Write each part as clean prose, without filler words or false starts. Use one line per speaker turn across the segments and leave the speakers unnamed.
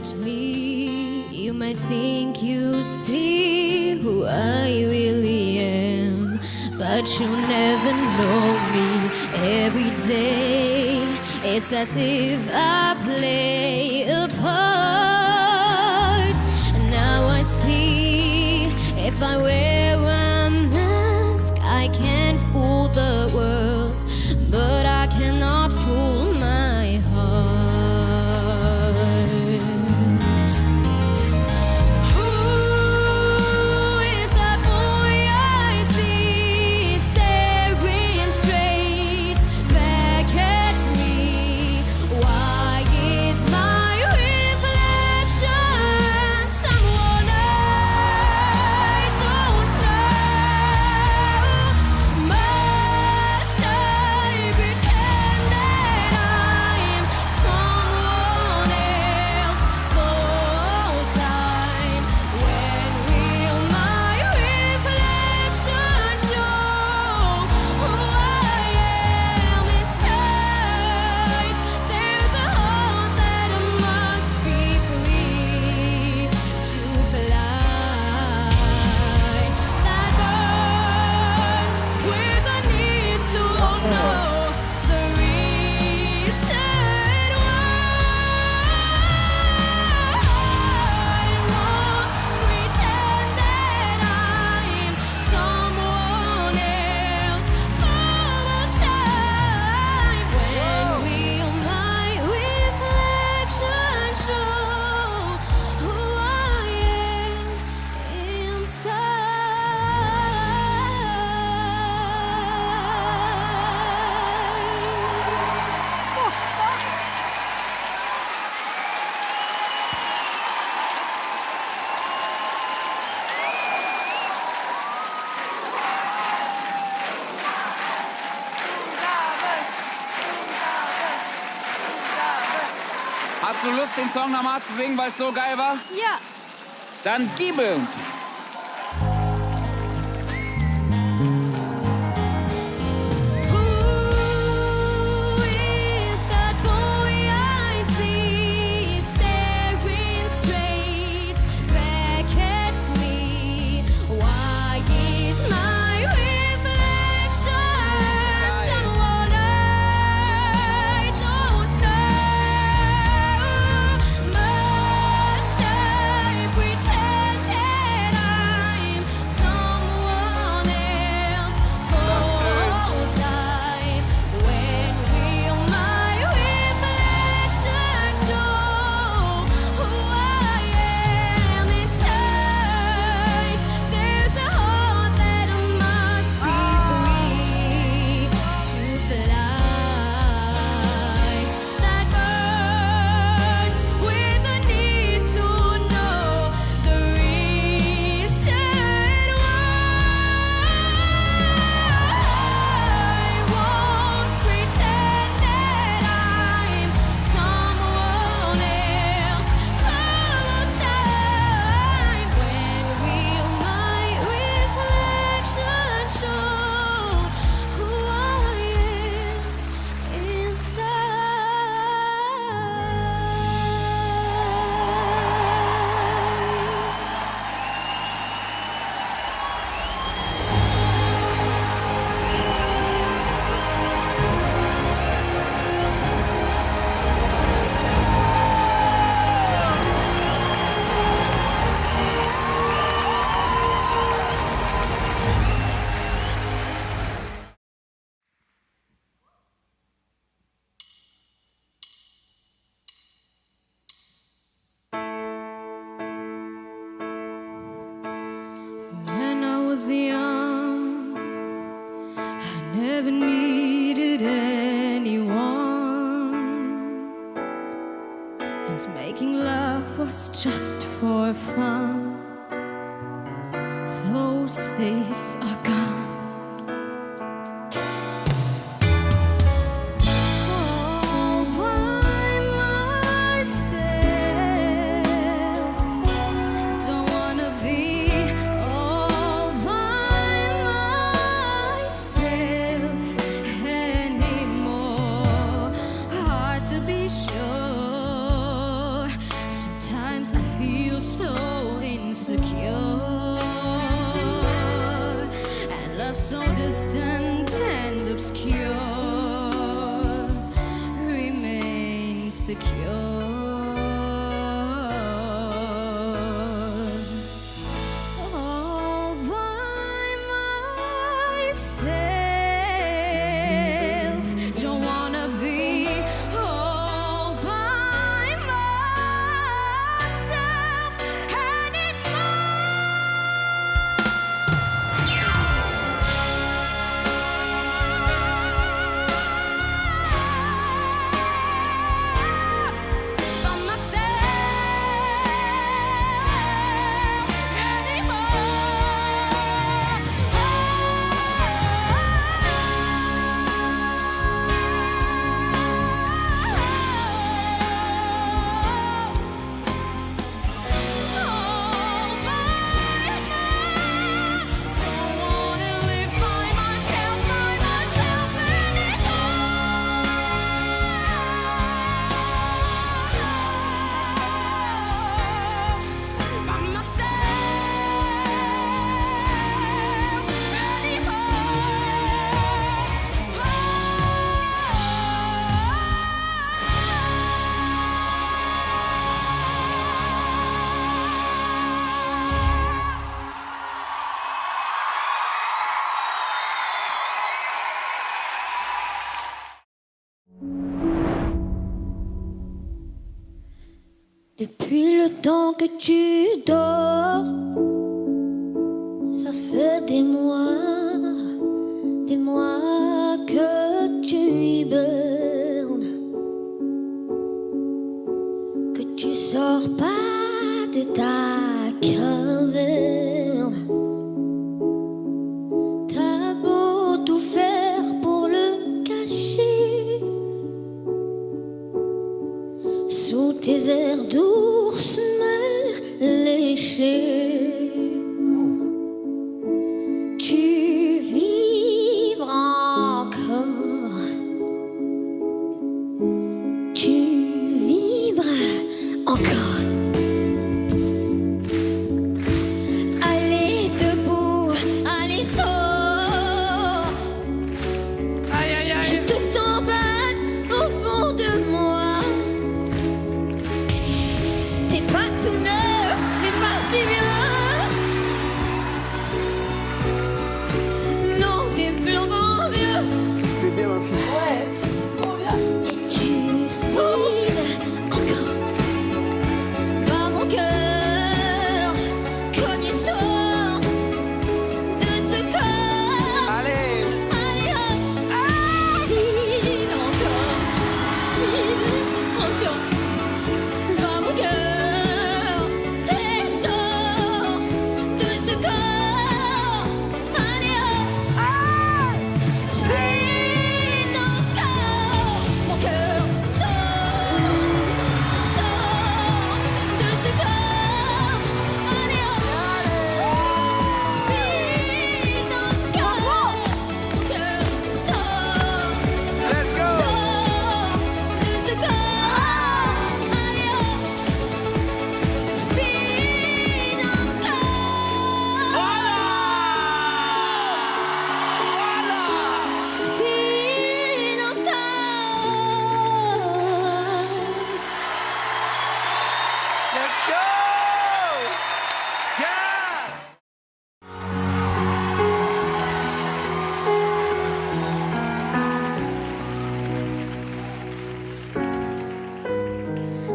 at me, you might think you see who I really am, but you never know me. Every day, it's as if I play a part. And now I see, if I wear a mask, I can fool the world, but I cannot fool my heart. Who is that boy I see staring straight back at me? Why is my reflection someone I don't know? Must I pretend that I'm someone else full time? When will my reflection show who I am inside? There's a heart that must be free to fly, that burns with a need to know the reason why. I won't pretend that I'm someone else full time. When will my reflection show who I am inside?
Hast du Lust, den Song nochmal zu singen, weil es so geil war?
Ja.
Dann gib uns!
Who is that boy I see staring straight back at me? Why is my reflection someone I don't know? Must I pretend that I'm someone else full time? When will my reflection show who I am inside? There's a heart that must be free to fly, that burns with a need to know the reason why. I won't pretend that I'm someone else full time. When will my reflection show who I am inside? When I was young, I never needed anyone, and making love was just for fun. Those days are gone. All by myself, don't wanna be all by myself anymore. Hard to be sure. Sometimes love so distant and obscure remains the cure. All by myself, don't wanna be all by myself Depuis le temps que tu dors, ça fait des mois que tu hibernes, que tu sors pas de ta caverne. T'as beau tout faire pour le cacher, sous tes airs d'ours mal léchés, tu vibres encore, tu vibres encore. Allez debout, allez sors.
Aïe, aïe, aïe.
Je te sens battre au fond de moi. T'es pas tout neuf, mais pas si bien. Non, t'es flambant vieux.
C'est bien, ma fille.
Et tu speed encore. Va mon cœur, cogne et sort de ce corps.
Allez.
Allez hop, speed encore, va mon cœur et sort de ce corps. Allez hop, speed encore, mon cœur sort de ce corps. Allez hop, speed encore, mon cœur sort.
Let's go.
De ce corps, allez hop, speed encore.
Voilà.
Speed encore.
Let's go. Yeah.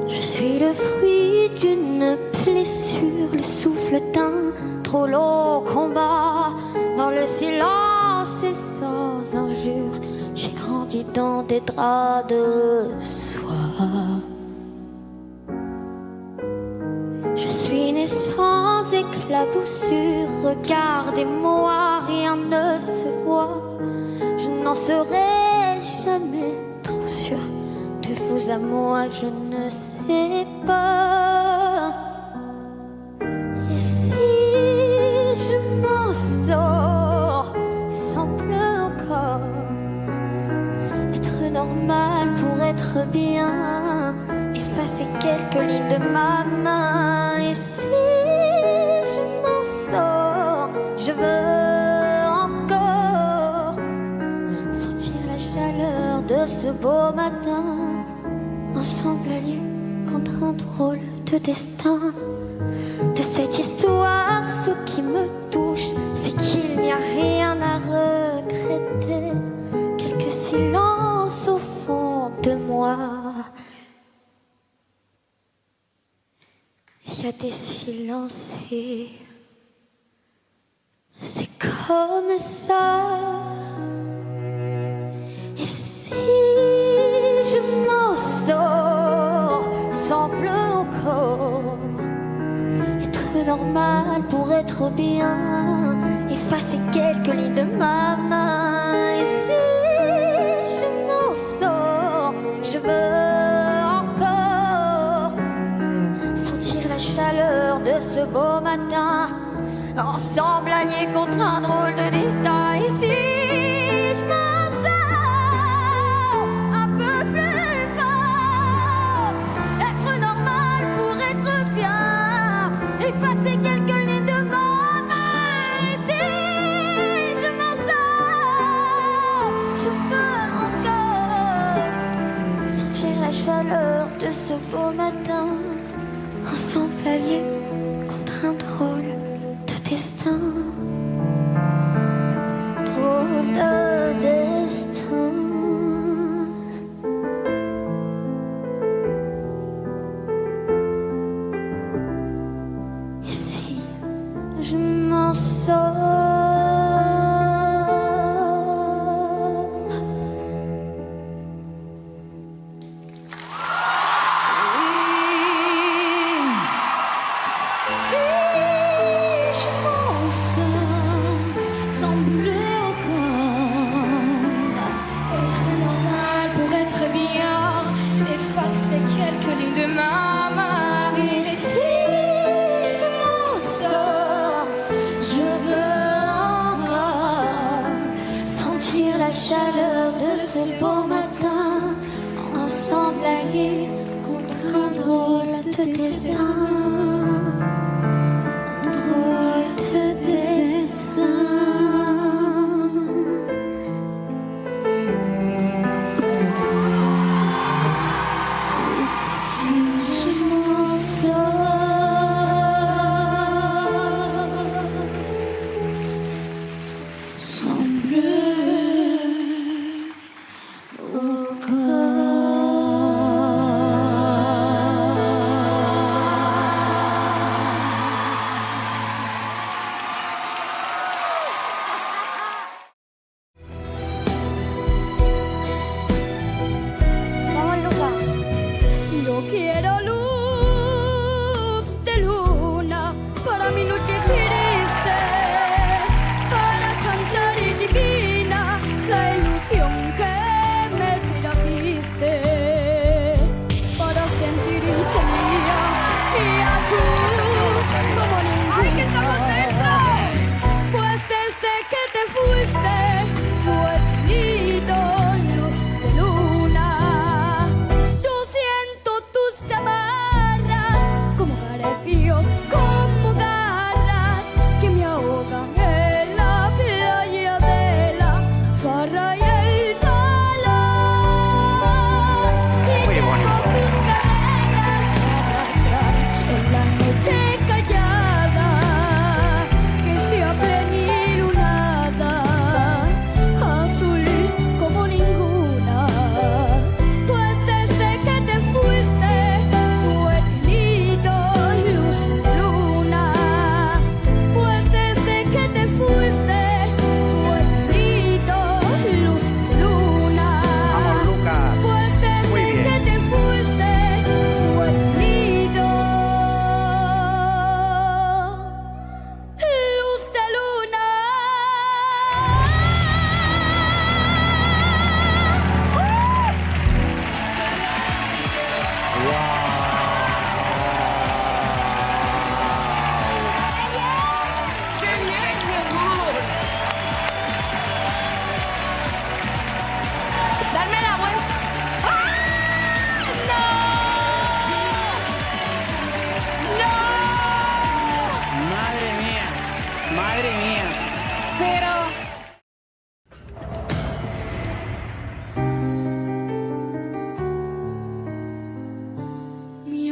Je suis le fruit d'une blessure, le souffle d'un trop long combat. Dans le silence et sans injure, j'ai grandi dans des draps de soie. Je suis né sans éclaboussure, regardez-moi, rien ne se voit. Je n'en serai jamais trop sûre. De vous à moi, je ne sais pas. Et si je m'en sors sans pleurer encore, être normal pour être bien, effacer quelques lignes de ma main. Et si je m'en sors, je veux encore
ce beau matin, ensemble alliés contre un drôle de destin. De cette histoire, ce qui me touche, c'est qu'il n'y a rien à regretter. Quelques silences au fond de moi. Il y a des silences et c'est comme ça. Et si je m'en sors sans pleurer encore, être normal pour être bien, effacer quelques lignes de ma main. Et si je m'en sors, je veux encore sentir la chaleur de ce beau matin, ensemble alliés contre un drôle de destin. Et si je m'en sors un peu plus fort, être normal pour être bien, effacer quelques lignes de ma main. Et si je m'en sors, je veux encore sentir la chaleur de ce beau matin, ensemble alliés contre un drôle de destin. Drôle de destin. Et si je m'en sors,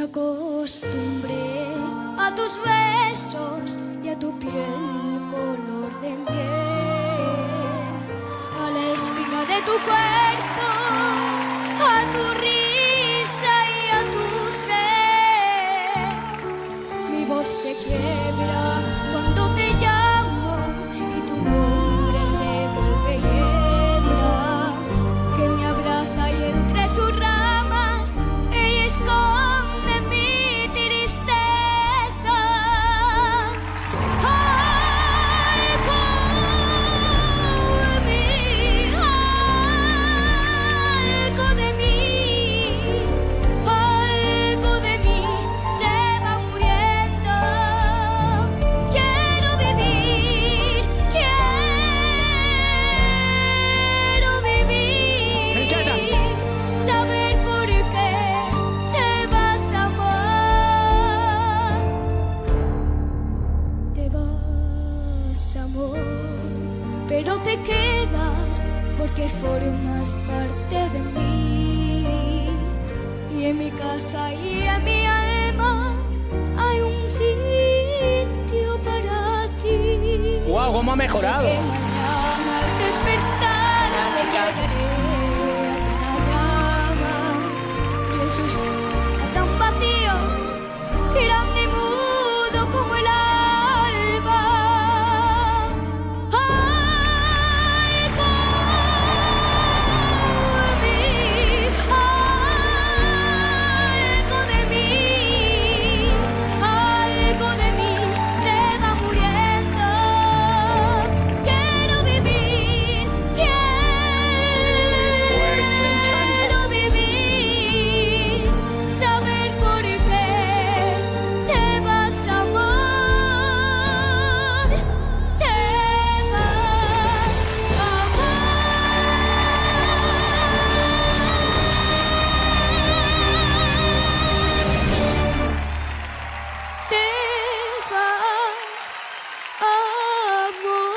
acostumbré a tus besos y a tu piel color de miel, a la espina de tu cuerpo, a tu risa y a tu ser. Mi voz se quiebra cuando te llamo y tu nombre se vuelve hiedra que me abraza y entre sus ramas ella esconde mi tristeza. Algo de mí se va muriendo. Quiero vivir, saber por qué te vas, amor. Te vas, amor, pero te quedas porque formas parte de mí. Y en mi casa y en mi alma hay un sitio para ti.
¡Guau, cómo ha mejorado!
Sé que mañana al despertar te hallaré a cada llama y en sus habrá un vacío grande y mudo como el alba. Algo de mí se va muriendo. Quiero vivir, saber por qué te vas, amor. Te vas, te vas, amor.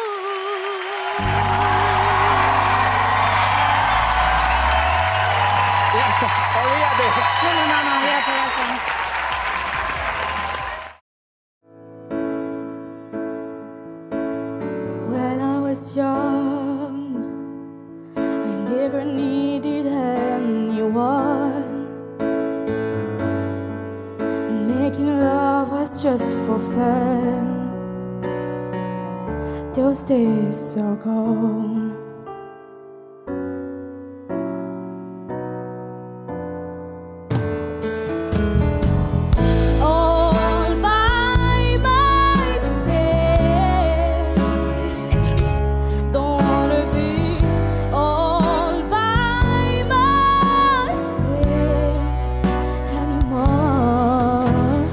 Ya está, olvídate.
No, ya está.
When I was young, I never needed anyone. And making love was just for fun. Those days are gone. All by myself, don't wanna be all by myself anymore.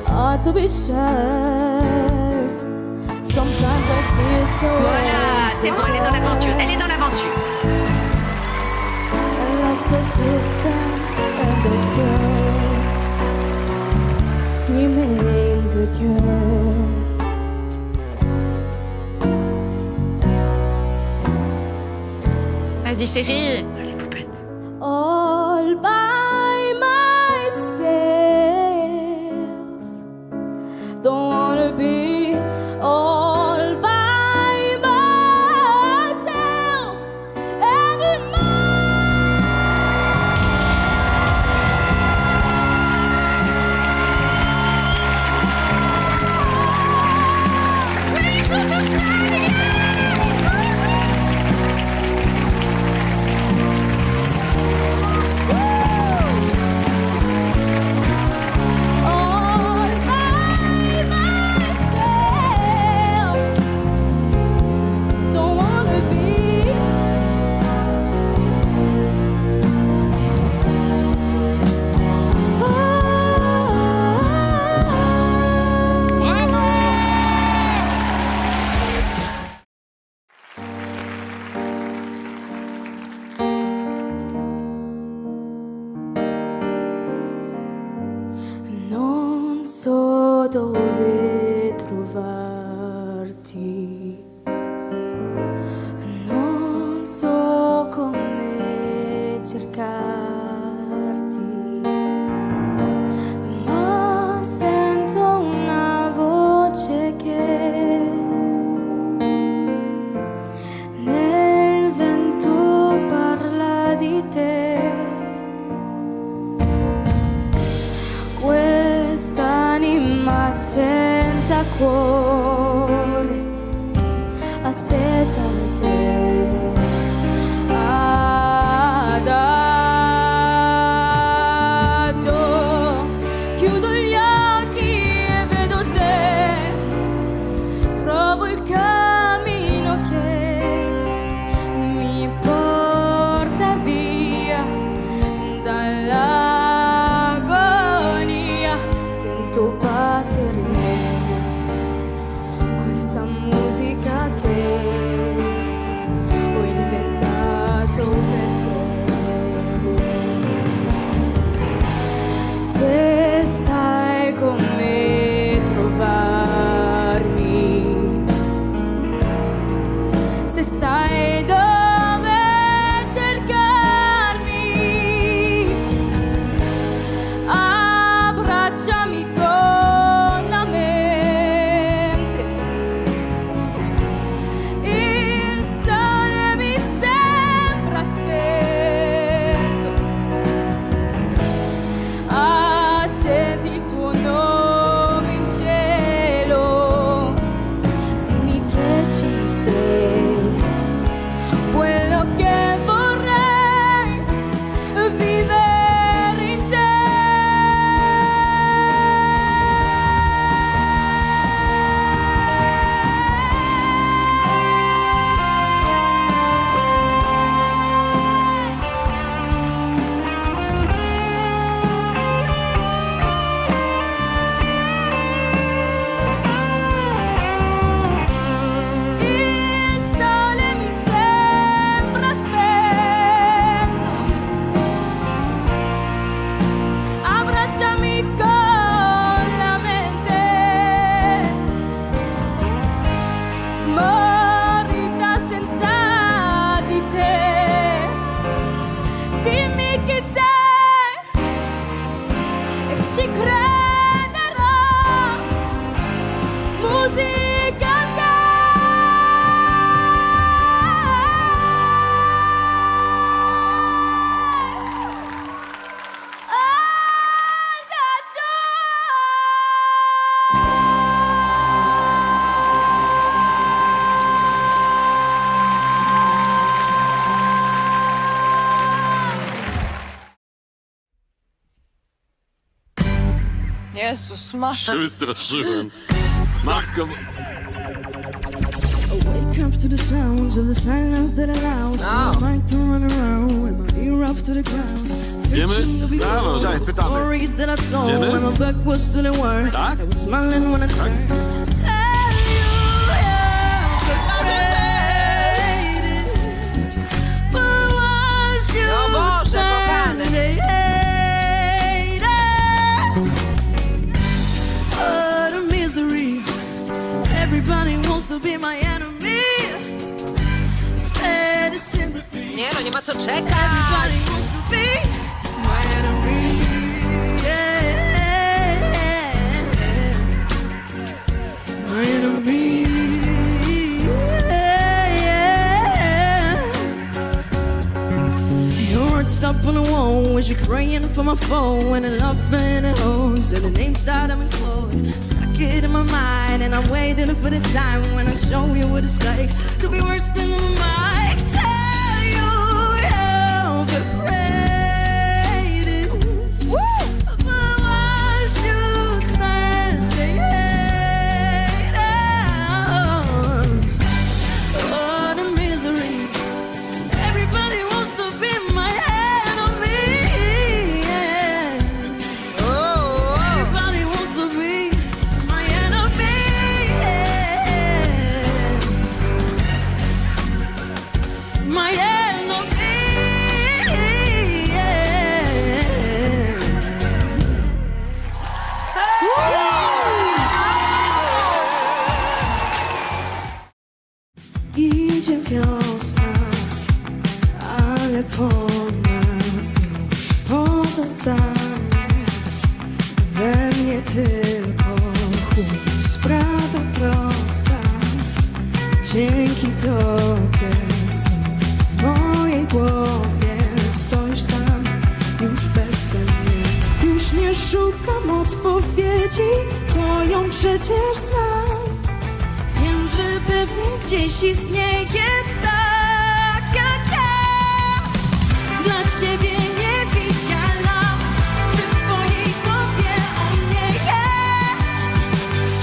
Hard to be sure. Sometimes I feel so
Voilà, c'est bon, elle est dans l'aventure. Elle est dans l'aventure.
I love so distant and obscure remains a cure.
Vas-y, chérie. Allez, poupette.
All by myself, don't wanna be all by myself anymore. All by myself, don't wanna be. Non so dove trovarti, non so come cercarti, cuore aspetta te. Adagio, chiudo gli occhi e vedo te, trovo il cammino che mi porta via dall'agonia. Sento battere in me questa musica che ho inventato per te. Se sai come trovarmi, se sai dove cercarmi, abbracciami con la mente. Il sole mi sembra spento, accendi il tuo nome in cielo, dimmi che ci sei, quello che vorrei vivere in te. Il sole mi sembra spento, abbracciami con la mente, smorita senza di te. Dimmi chi sei e ci crederò. Musica
Jezus, Masza.
Wystraszyłem. Matko...
Wake up to the sounds of the silence that allows my mind to run around with my ear up to the ground. Searching to be
Brawo.
all the stories that I told
Idziemy?
when my back was to the world.
Tak?
I was smiling when I turned. Tell you the greatest, but once you
No Boże,
turn
kochany.
the haters, oh, the misery. Everybody wants to be my enemy. Spare the sympathy.
Nie no, nie ma co czekać.
Everybody wants to be my enemy. Yeah. My enemy. Yeah. Your heart's up on the wall as you're praying for my phone, and I love and it holds, and the names that I'm included. Stuck it in my mind, and I'm waiting for the time when I show you what it's like to be worse than a mic. Tell you you're the greatest. But once you turn the haters, oh, the misery. Everybody wants to be my enemy. Yeah. Everybody wants to be my enemy. Yeah. My enemy. Idzie wiosna, ale po nas już pozostanie we mnie tylko chłód. Sprawa prosta, dzięki tobie znów w mojej głowie stoisz sam, już bezsennie, już nie nie szukam odpowiedzi, to ją przecież znam. Wiem, że pewnie gdzieś istnieje tak jak ja. Dla ciebie niewidzialna, czy w twojej głowie o mnie jest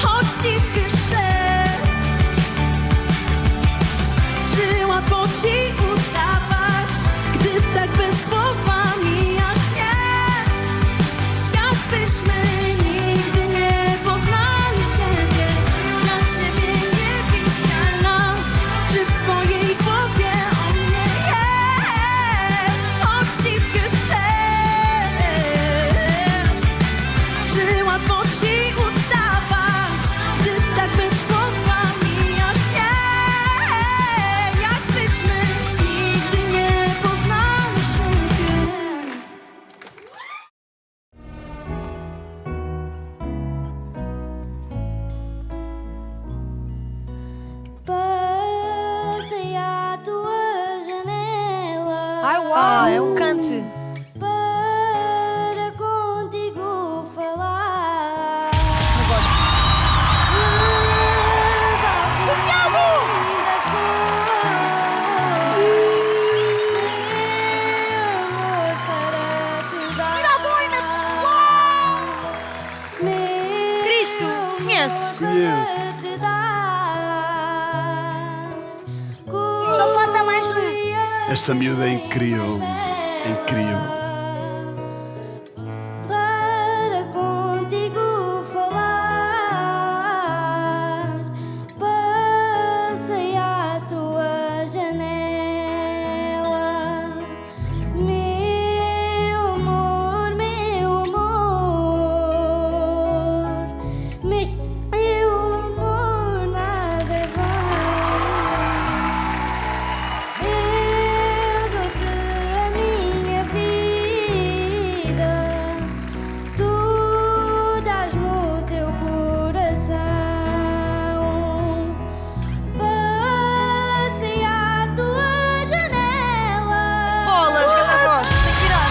choć cichy szept. Czy łatwo ci udawać, gdy tak bez słowa mijasz mnie? Jakbyśmy nigdy nie poznali siebie. Dla ciebie niewidzialna, czy w twojej głowie o mnie jest choć cichy szept. Czy łatwo ci udawać, gdy tak bez słowa mijasz mnie? Jakbyśmy nigdy nie poznali siebie.
Passei à tua janela.
Ai, uau, é um cante.
Para contigo falar.
Cristo, conheces?
Conheço.
Só falta mais um.
Esta miúda é incrível. É incrível.
Para contigo falar, passei à tua janela. Meu amor, meu amor, meu amor, nada vai. Eu dou-te a minha vida, tu dás-me o teu coração. Passei à tua janela.
Bolas, canta a voz. Tem que virar.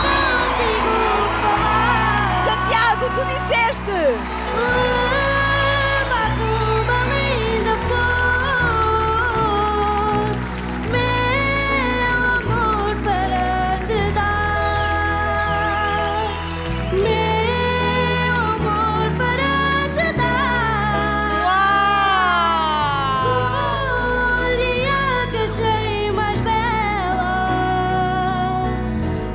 Contigo falar.
Santiago, tu disseste!
Levar uma linda flor, meu amor, para te dar, meu amor, para te dar. Escolhi a que achei mais bela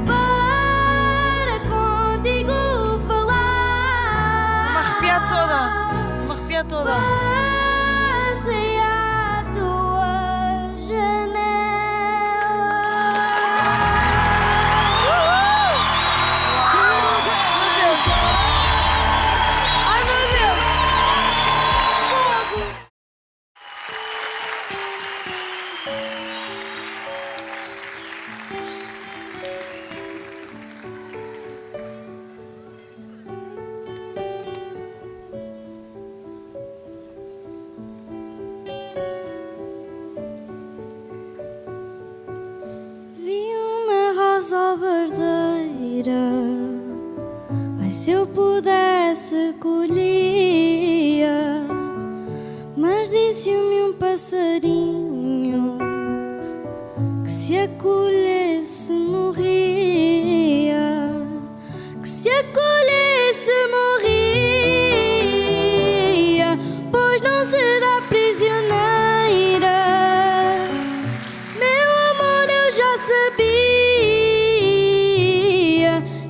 para contigo falar.
Me arrepiar toda. Me arrepiar toda.
Passei à tua janela.
Ai, meu Deus!
Vi uma rosa verdadeira, ai, se eu pudesse colhia, mas disse-me um passarinho que se a colhesse morria, que se a colhesse morria, pois não se dá prisioneira. Meu amor, eu já sabia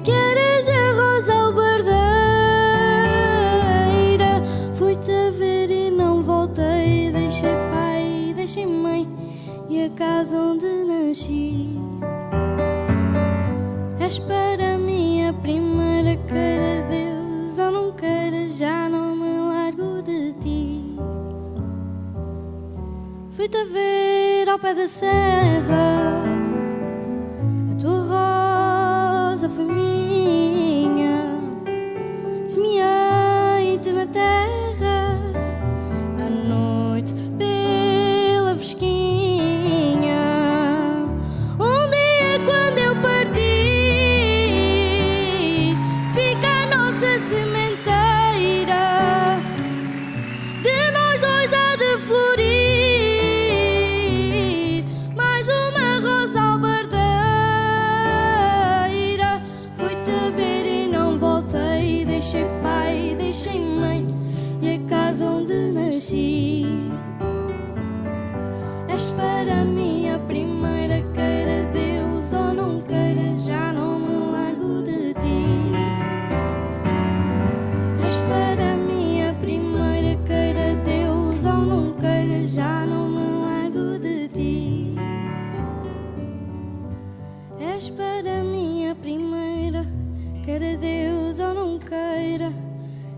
que eras a rosa albardeira. Fui-te a ver e não voltei, deixei pai, deixei mãe e a casa onde nasci. És para mim a primeira, queira Deus ou não queira, já não me largo de ti. Fui-te a ver ao pé da serra, a tua rosa foi minha. Semeei-te na terra, à noite pela fresquinha. Um dia quando eu parti, para mim a primeira. Queira Deus ou não queira,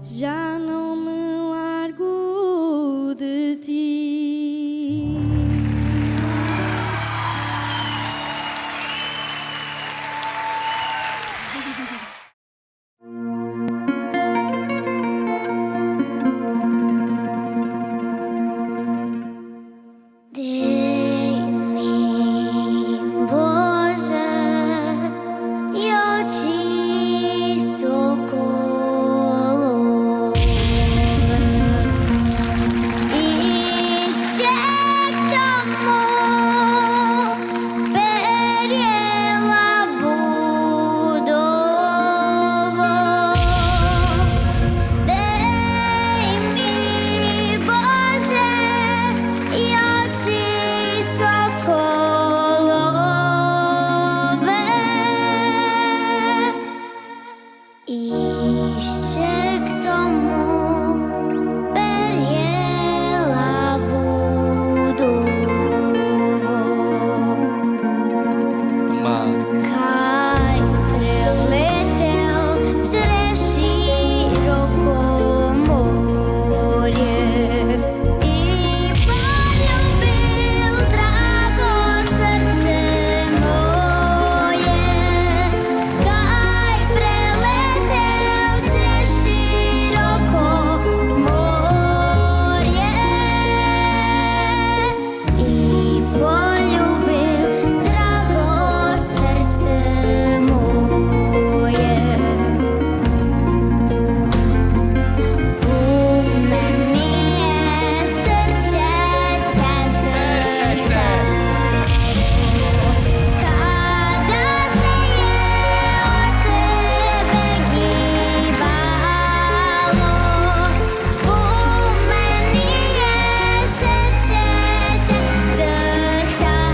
já não me largo de ti.
Dej-mi, Bože, i oči sokolove i ščekamo perjela budovo. Dej mi, Bože, i oči sokolove i ще к тому пер'єла будово. Хай прилетел через широко море и полюбил драго сердце мое. Хай прилетел через широко море и полюбил драго сердце моє. У мені серчеться серце, когда сеє от тебе гибало. У мені серчеться зеркало.